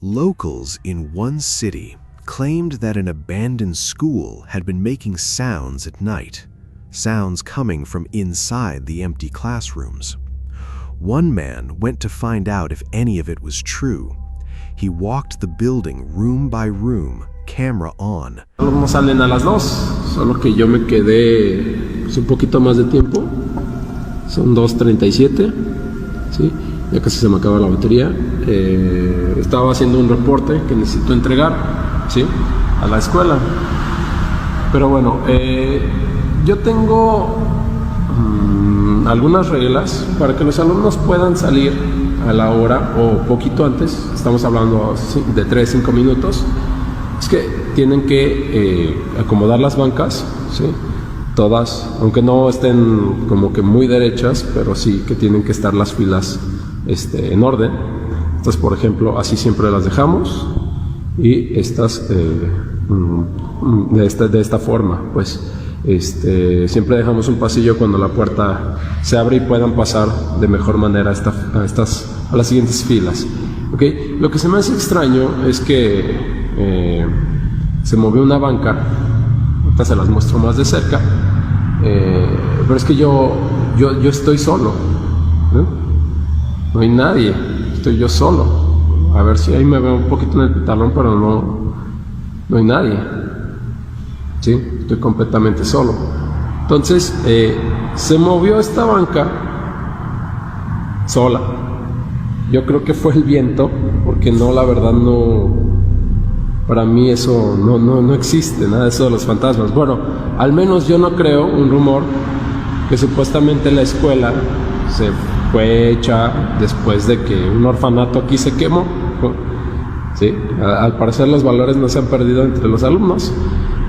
Locals in one city claimed that an abandoned school had been making sounds at night, sounds coming from inside the empty classrooms. One man went to find out if any of it was true. He walked the building room by room, camera on. No salen a las 2, solo que yo me quedé un poquito más de tiempo. Son 2:37, ¿sí? Ya casi se me acaba la batería. Estaba haciendo un reporte que necesito entregar, ¿sí? A la escuela. Pero bueno, yo tengo algunas reglas para que los alumnos puedan salir a la hora o poquito antes. Estamos hablando de 3-5 minutos. Es que tienen que acomodar las bancas, ¿sí? Todas, aunque no estén como que muy derechas, pero sí que tienen que estar las filas en orden. Estas, por ejemplo, así siempre las dejamos, y estas de esta forma, pues siempre dejamos un pasillo cuando la puerta se abre y puedan pasar de mejor manera a las siguientes filas. ¿Okay? Lo que se me hace extraño es que se movió una banca. Ahorita se las muestro más de cerca, pero es que yo estoy solo, ¿no? No hay nadie, estoy yo solo. A ver si ahí me veo un poquito en el pizarrón, pero no hay nadie, ¿sí? Estoy completamente solo. Entonces se movió esta banca sola. Yo creo que fue el viento, porque no, la verdad no. Para mí eso no existe, nada de eso de los fantasmas. Bueno, al menos yo no creo, un rumor, que supuestamente la escuela se fue hecha después de que un orfanato aquí se quemó, ¿sí? Al parecer los valores no se han perdido entre los alumnos,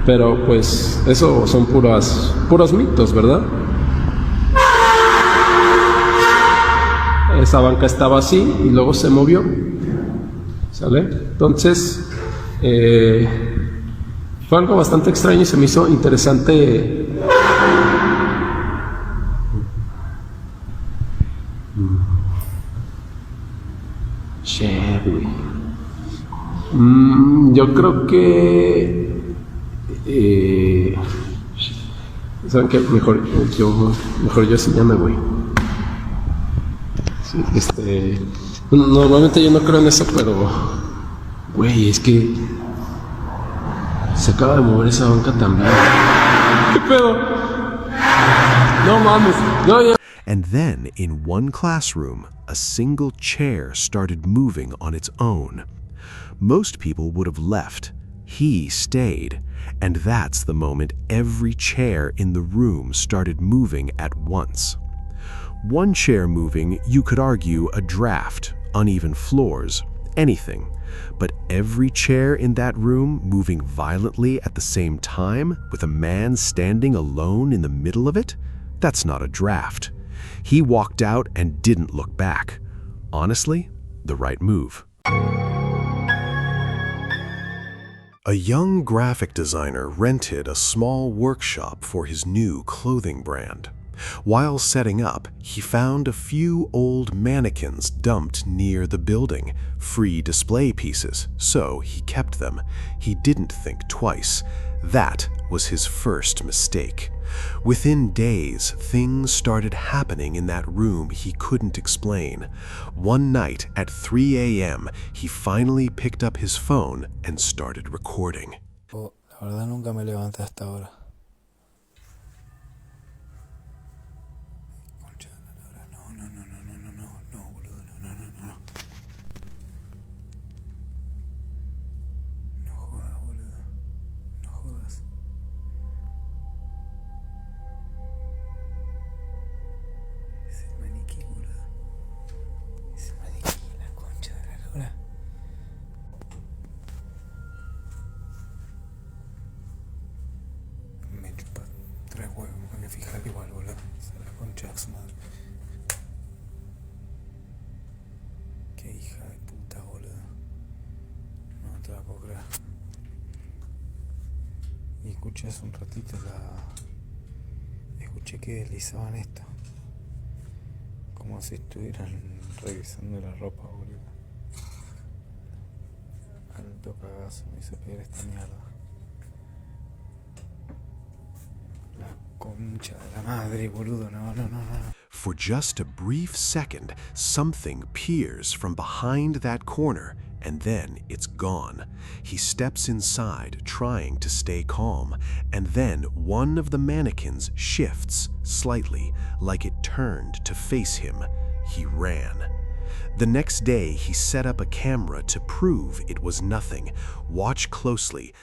pero pues eso son puros mitos, ¿verdad? Esa banca estaba así y luego se movió, ¿sale? Entonces fue algo bastante extraño y se me hizo interesante. Yo creo que ¿saben qué? Mejor yo sí ya me voy. Sí, normalmente yo no creo en eso, pero güey, es que se acaba de mover esa banca también. ¿Qué pedo? No mames. No, ya. And then, in one classroom, a single chair started moving on its own. Most people would have left. He stayed. And that's the moment every chair in the room started moving at once. One chair moving, you could argue a draft, uneven floors, anything. But every chair in that room moving violently at the same time, with a man standing alone in the middle of it? That's not a draft. He walked out and didn't look back. Honestly, the right move. A young graphic designer rented a small workshop for his new clothing brand. While setting up, he found a few old mannequins dumped near the building, free display pieces, so he kept them. He didn't think twice. That was his first mistake. Within days, things started happening in that room he couldn't explain. One night at 3 a.m., he finally picked up his phone and started recording. Oh, la verdad nunca me levanté hasta ahora. Me chupa 3 huevos, me voy a fijar igual, boludo. Se la concha de su madre. Qué hija de puta, boludo. No te la puedo creer. Y escuché hace un ratito escuché que deslizaban esto. Como si estuvieran revisando la ropa, boludo. puto cagazo me hizo pegar esta mierda. La concha de la madre, boludo. No. For just a brief second, something peers from behind that corner, and then it's gone. He steps inside, trying to stay calm, and then one of the mannequins shifts slightly, like it turned to face him. He ran. The next day, he set up a camera to prove it was nothing. Watch closely.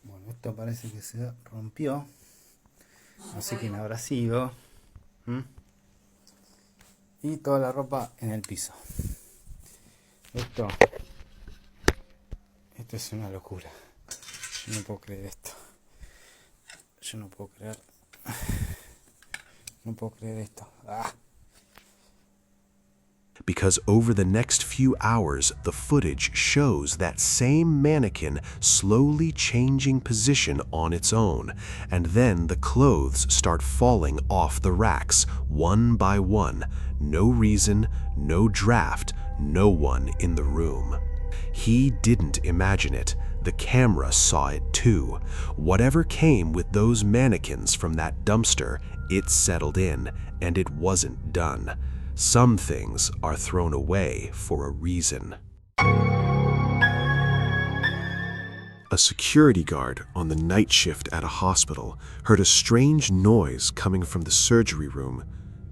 Bueno, esto parece que se rompió. No sé quién habrá sido. Y toda la ropa en el piso. Esto es una locura. Yo no puedo creer esto. Yo no puedo creer. No puedo creer esto. Because over the next few hours, the footage shows that same mannequin slowly changing position on its own, and then the clothes start falling off the racks, one by one. No reason, no draft, no one in the room. He didn't imagine it. The camera saw it too. Whatever came with those mannequins from that dumpster, it settled in, and it wasn't done. Some things are thrown away for a reason. A security guard on the night shift at a hospital heard a strange noise coming from the surgery room.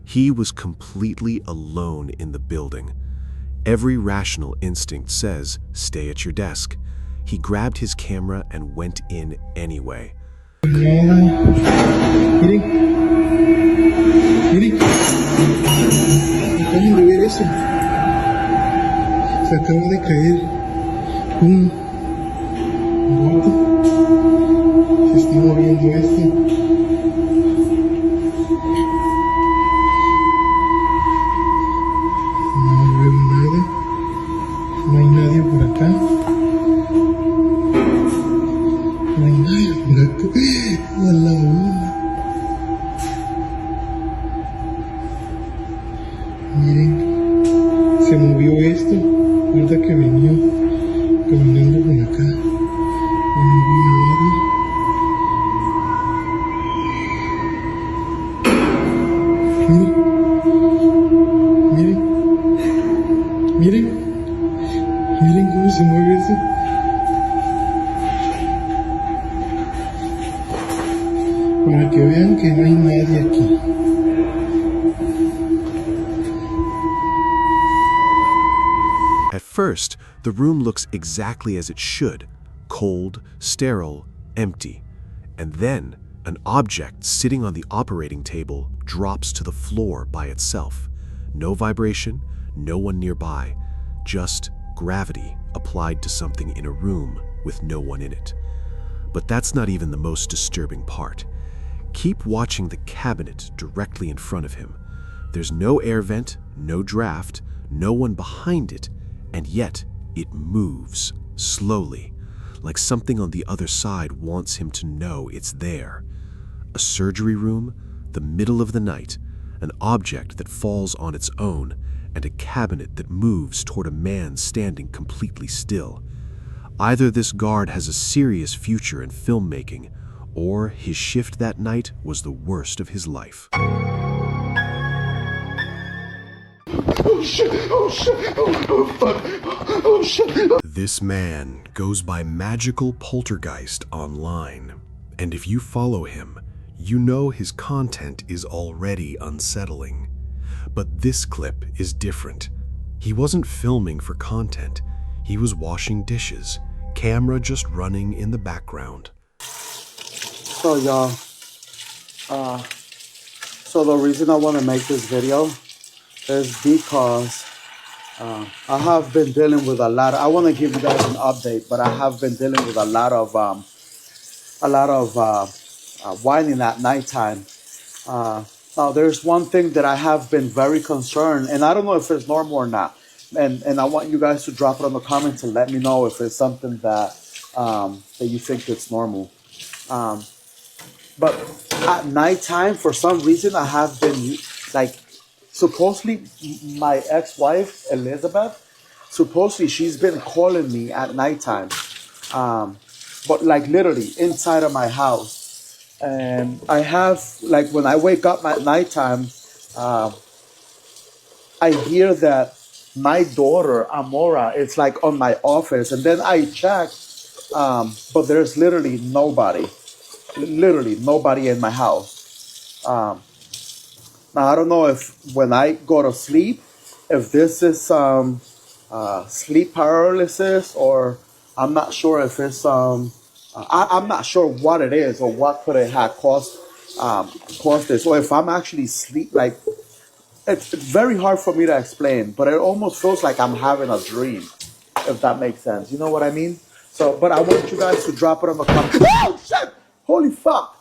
He was completely alone in the building. Every rational instinct says, stay at your desk. He grabbed his camera and went in anyway. Acaban de ver eso. Se acaba de caer un gordo. Se está moviendo esto. No veo nada. No hay nadie por acá. No hay nadie por acá. A la una. Miren, se movió esto, ahorita que venía caminando por acá, no vi a nadie. Miren cómo se mueve eso. Para que vean que no hay nadie aquí. At first, the room looks exactly as it should, cold, sterile, empty. And then, an object sitting on the operating table drops to the floor by itself. No vibration, no one nearby, just gravity applied to something in a room with no one in it. But that's not even the most disturbing part. Keep watching the cabinet directly in front of him. There's no air vent, no draft, no one behind it, and yet it moves slowly, like something on the other side wants him to know it's there. A surgery room, the middle of the night, an object that falls on its own, and a cabinet that moves toward a man standing completely still. Either this guard has a serious future in filmmaking, or his shift that night was the worst of his life. Oh shit, oh fuck, oh shit. This man goes by Magical Poltergeist online, and if you follow him, you know his content is already unsettling. But this clip is different. He wasn't filming for content. He was washing dishes, camera just running in the background. So y'all, so the reason I want to make this video is because I have been dealing with a lot. I want to give you guys an update, but I have been dealing with a lot of whining at nighttime. Now, there's one thing that I have been very concerned, and I don't know if it's normal or not. And I want you guys to drop it on the comments and let me know if it's something that that you think it's normal. But at nighttime, for some reason, I have been like, supposedly my ex-wife Elizabeth, supposedly she's been calling me at nighttime, but like literally inside of my house. And I have, like, when I wake up at nighttime, I hear that my daughter Amora is like on my office, and then I check, but there's literally nobody in my house. Now, I don't know if when I go to sleep, if this is sleep paralysis, or I'm not sure if it's I'm not sure what it is or what could it have caused this, or if I'm actually sleep. Like, it's very hard for me to explain, but it almost feels like I'm having a dream, if that makes sense. You know what I mean? So, but I want you guys to drop it on the comments. Oh shit! Holy fuck!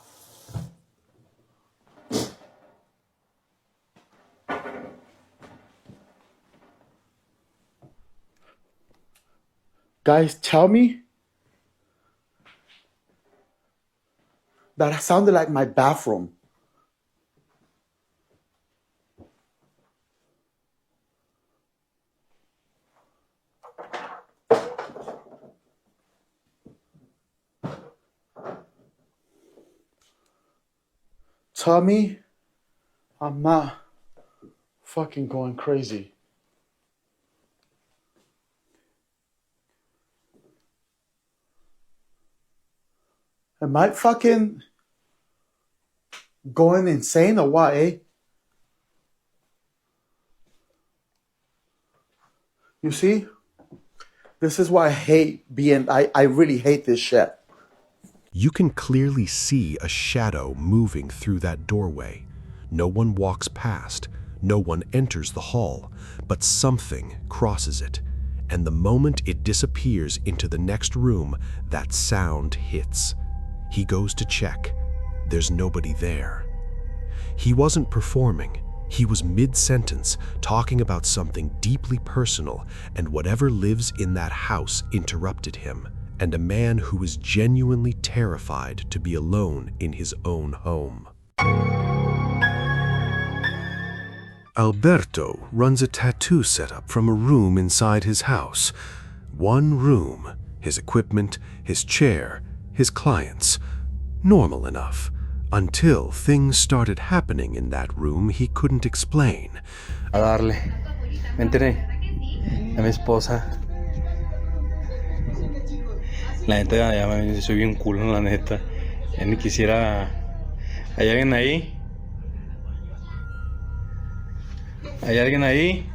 Guys, tell me. That sounded like my bathroom. Tell me I'm not fucking going crazy. Am I fucking going insane or what, eh? You see? This is why I hate being, I really hate this shit. You can clearly see a shadow moving through that doorway. No one walks past, no one enters the hall, but something crosses it. And the moment it disappears into the next room, that sound hits. He goes to check. There's nobody there. He wasn't performing. He was mid-sentence, talking about something deeply personal, and whatever lives in that house interrupted him, and a man who was genuinely terrified to be alone in his own home. Alberto runs a tattoo setup from a room inside his house. One room, his equipment, his chair, his clients. Normal enough. Until things started happening in that room he couldn't explain. A darle. Me enteré. A mi esposa. La neta, ya me soy bien culo, la neta. Ya ni quisiera. ¿Hay alguien ahí? ¿Hay alguien ahí?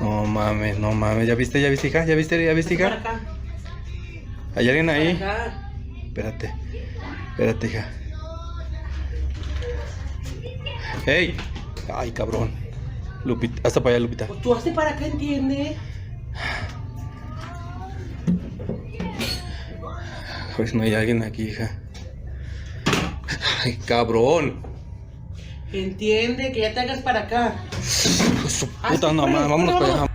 No mames, no mames. ¿Ya viste, hija? ¿Ya viste, hija? ¿Hay alguien ahí? Espérate, hija. ¡Ey! Ay, cabrón. Lupita, hasta para allá, Lupita. Pues tú hazte para acá, ¿entiendes? Pues no hay alguien aquí, hija. Ay, cabrón. Entiende, que ya te hagas para acá. Pues su puta nomás, vámonos para allá.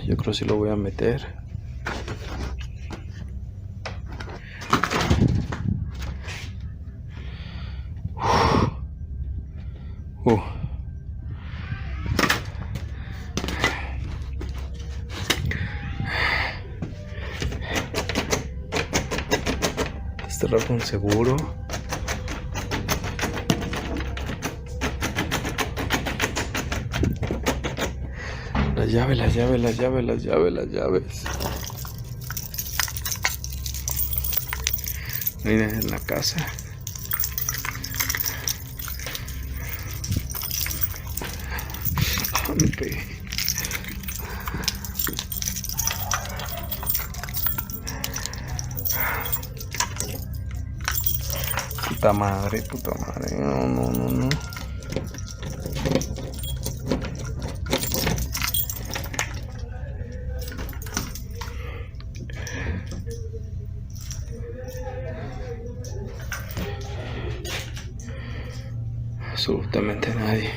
Yo creo que sí lo voy a meter. Cerrar con seguro. Las llaves. Miren, en la casa. Puta madre, puta madre. No, no, no, no. Absolutamente nadie.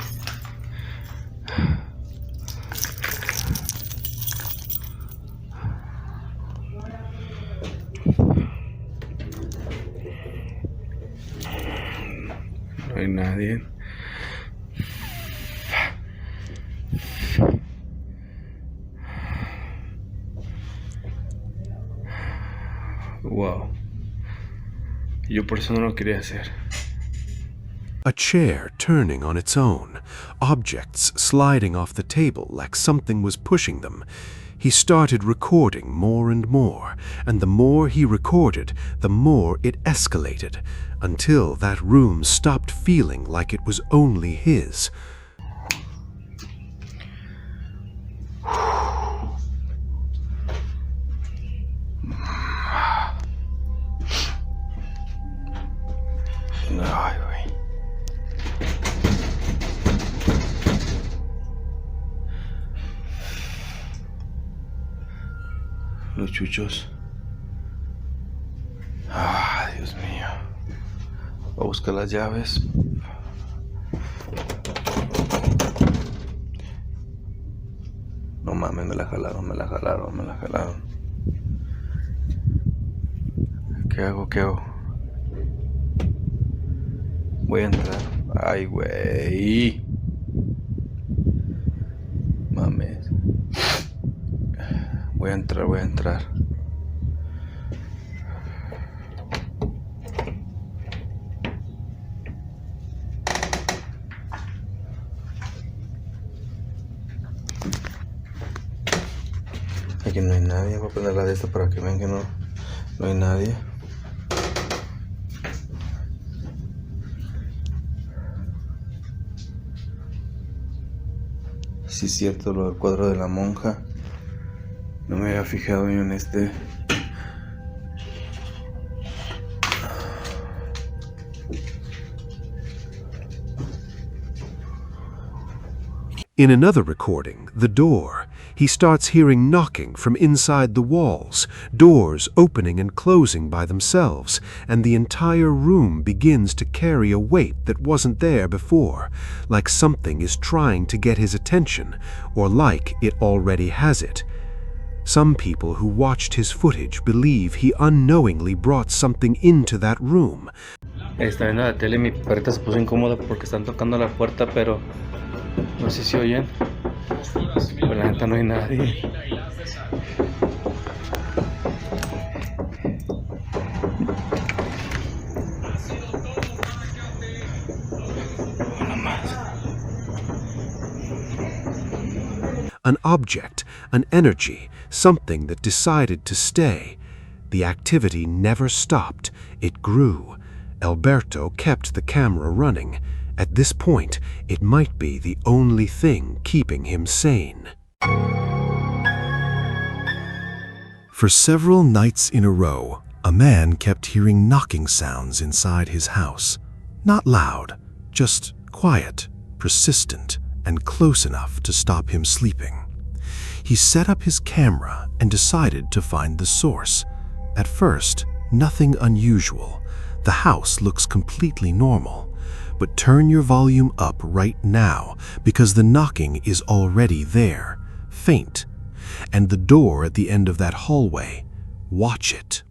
No hay nadie. Wow. Yo por eso no lo quería hacer. A chair turning on its own, objects sliding off the table like something was pushing them. He started recording more and more, and the more he recorded, the more it escalated, until that room stopped feeling like it was only his. Ay, güey. Los chuchos. Ay, Dios mío. Voy a buscar las llaves. No mames, me la jalaron, me la jalaron, me la jalaron. ¿Qué hago? ¿Qué hago? Voy a entrar. Ay, güey. Mames. Voy a entrar, voy a entrar. Aquí no hay nadie. Voy a poner la de esta para que vean que no hay nadie. Sí es cierto lo del cuadro de la monja. No me había fijado yo en este. In another recording, the door, he starts hearing knocking from inside the walls, doors opening and closing by themselves, and the entire room begins to carry a weight that wasn't there before, like something is trying to get his attention, or like it already has it. Some people who watched his footage believe he unknowingly brought something into that room. Está viendo la tele, mi perrita se puso incómoda porque están tocando la puerta, pero no sé si oyen. Pero la neta no hay nadie. An object, an energy, something that decided to stay. The activity never stopped. It grew. Alberto kept the camera running. At this point, it might be the only thing keeping him sane. For several nights in a row, a man kept hearing knocking sounds inside his house. Not loud, just quiet, persistent, and close enough to stop him sleeping. He set up his camera and decided to find the source. At first, nothing unusual. The house looks completely normal. But turn your volume up right now because the knocking is already there, faint. And the door at the end of that hallway, watch it.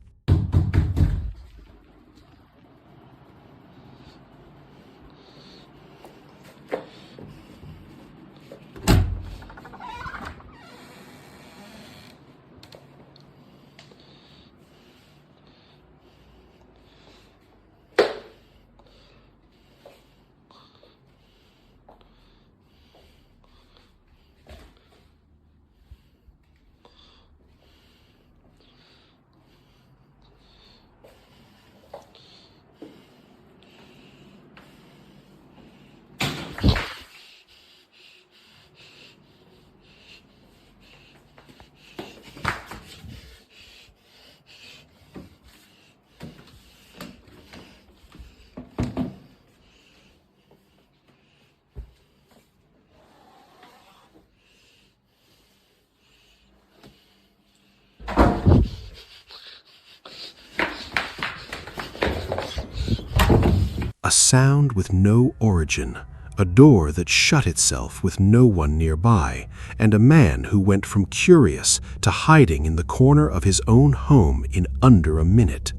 A sound with no origin, a door that shut itself with no one nearby, and a man who went from curious to hiding in the corner of his own home in under a minute.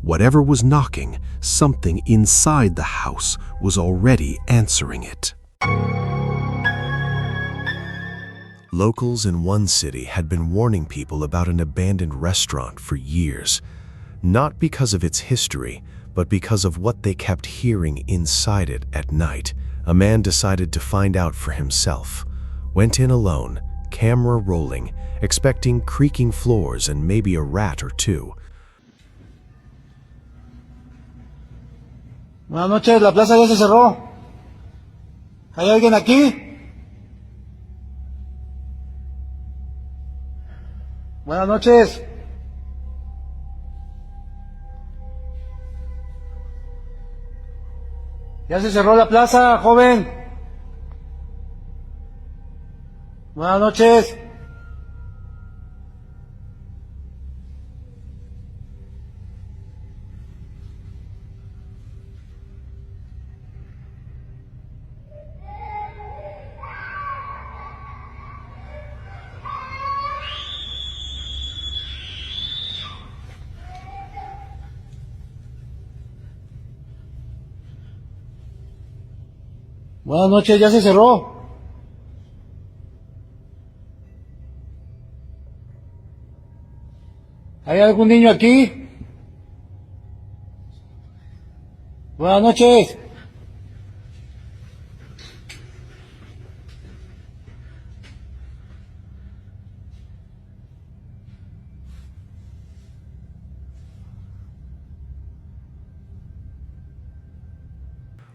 Whatever was knocking, something inside the house was already answering it. Locals in one city had been warning people about an abandoned restaurant for years, not because of its history, but because of what they kept hearing inside it at night. A man decided to find out for himself. Went in alone, camera rolling, expecting creaking floors and maybe a rat or two. Buenas noches, la plaza ya se cerró. ¿Hay alguien aquí? Buenas noches. Ya se cerró la plaza, joven. Buenas noches. Buenas noches, ya se cerró. ¿Hay algún niño aquí? Buenas noches.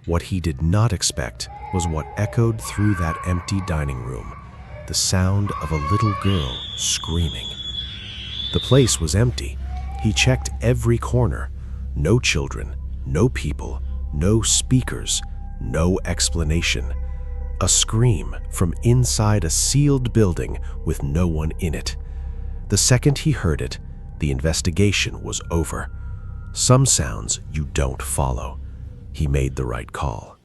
What he did not expect was what echoed through that empty dining room, the sound of a little girl screaming. The place was empty. He checked every corner. No children, no people, no speakers, no explanation. A scream from inside a sealed building with no one in it. The second he heard it, the investigation was over. Some sounds you don't follow. He made the right call.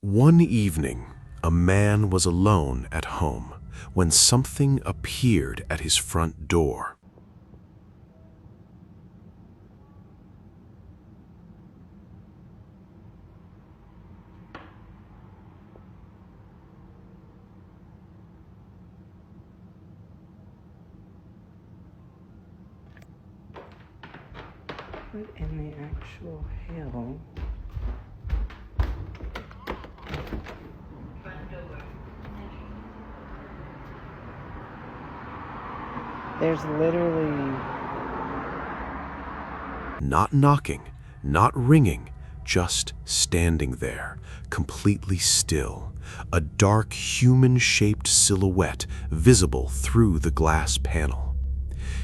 One evening, a man was alone at home when something appeared at his front door. What in the actual hell? There's literally... Not knocking, not ringing, just standing there, completely still. A dark human-shaped silhouette visible through the glass panel.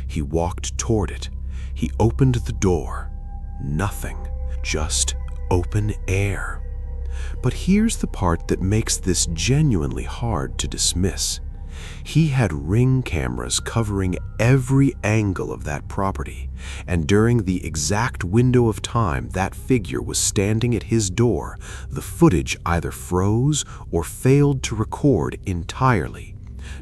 He walked toward it. He opened the door. Nothing, just open air. But here's the part that makes this genuinely hard to dismiss. He had Ring cameras covering every angle of that property, and during the exact window of time that figure was standing at his door, the footage either froze or failed to record entirely.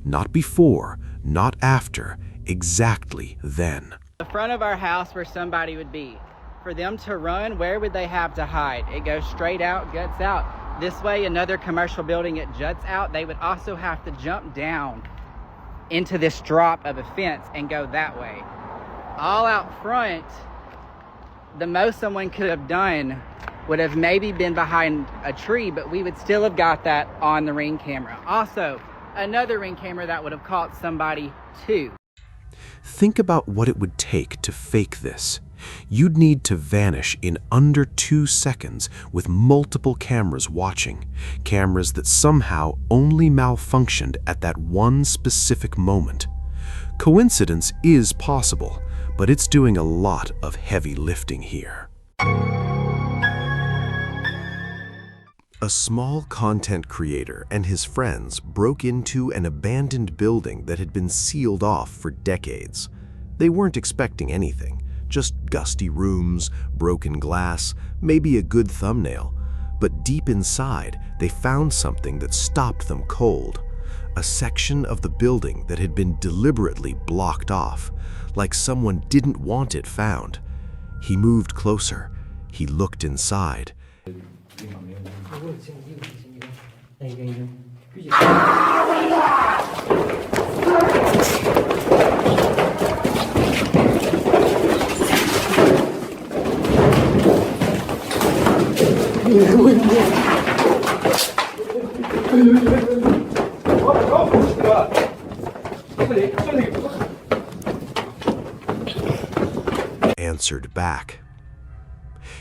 Not before, not after, exactly then. The front of our house where somebody would be. For them to run, where would they have to hide? It goes straight out, guts out. This way, another commercial building, it juts out. They would also have to jump down into this drop of a fence and go that way. All out front, the most someone could have done would have maybe been behind a tree, but we would still have got that on the Ring camera. Also, another Ring camera that would have caught somebody too. Think about what it would take to fake this. You'd need to vanish in under 2 seconds with multiple cameras watching, cameras that somehow only malfunctioned at that one specific moment. Coincidence is possible, but it's doing a lot of heavy lifting here. A small content creator and his friends broke into an abandoned building that had been sealed off for decades. They weren't expecting anything, Just gusty rooms, broken glass, maybe a good thumbnail. But deep inside, they found something that stopped them cold. A section of the building that had been deliberately blocked off, like someone didn't want it found. He moved closer. He looked inside. Answered back.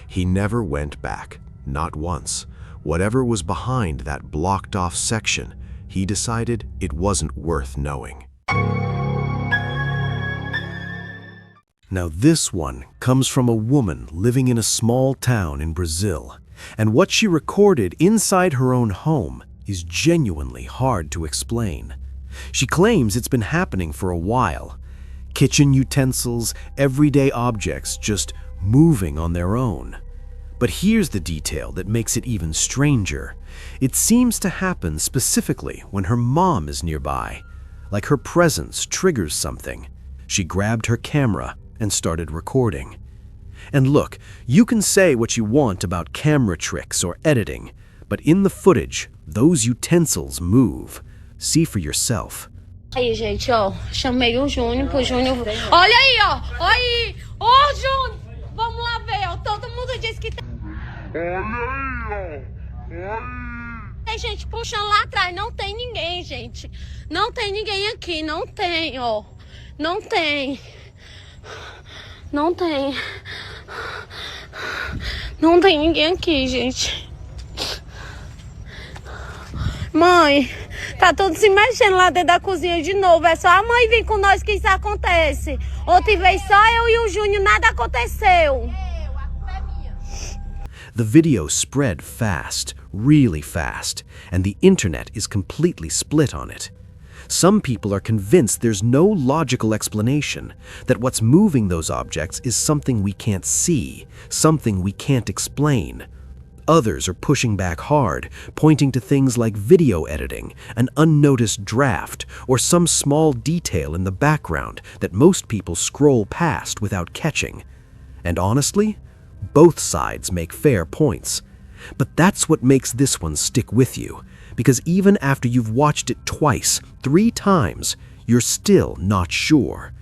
He never went back, not once. Whatever was behind that blocked-off section, he decided it wasn't worth knowing. Now this one comes from a woman living in a small town in Brazil, and what she recorded inside her own home is genuinely hard to explain. She claims it's been happening for a while. Kitchen utensils, everyday objects just moving on their own. But here's the detail that makes it even stranger. It seems to happen specifically when her mom is nearby, like her presence triggers something. She grabbed her camera and started recording. And look, you can say what you want about camera tricks or editing, but in the footage, those utensils move. See for yourself. Aí, gente, ó, chamei o Júnior pro Júnior. Olha aí, ó, olha aí. Ô, Júnior, vamos lá ver, ó. Todo mundo diz que tem. Olha aí, ó. Tem gente puxando lá atrás, não tem ninguém, gente. Não tem ninguém aqui, não tem, ó. Não tem. Não tem. Não tem ninguém aqui, gente. Mãe, tá tudo se mexendo lá dentro da cozinha de novo. É só a mãe vir com nós que isso acontece. Outra vez só eu e o Júnior, nada aconteceu. The video spread fast, really fast, and the internet is completely split on it. Some people are convinced there's no logical explanation, that what's moving those objects is something we can't see, something we can't explain. Others are pushing back hard, pointing to things like video editing, an unnoticed draft, or some small detail in the background that most people scroll past without catching. And honestly, both sides make fair points. But that's what makes this one stick with you, because even after you've watched it twice, 3 times, you're still not sure.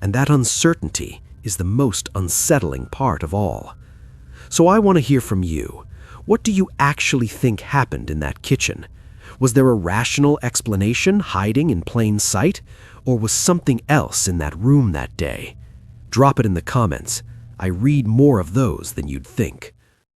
And that uncertainty is the most unsettling part of all. So I want to hear from you. What do you actually think happened in that kitchen? Was there a rational explanation hiding in plain sight? Or was something else in that room that day? Drop it in the comments. I read more of those than you'd think.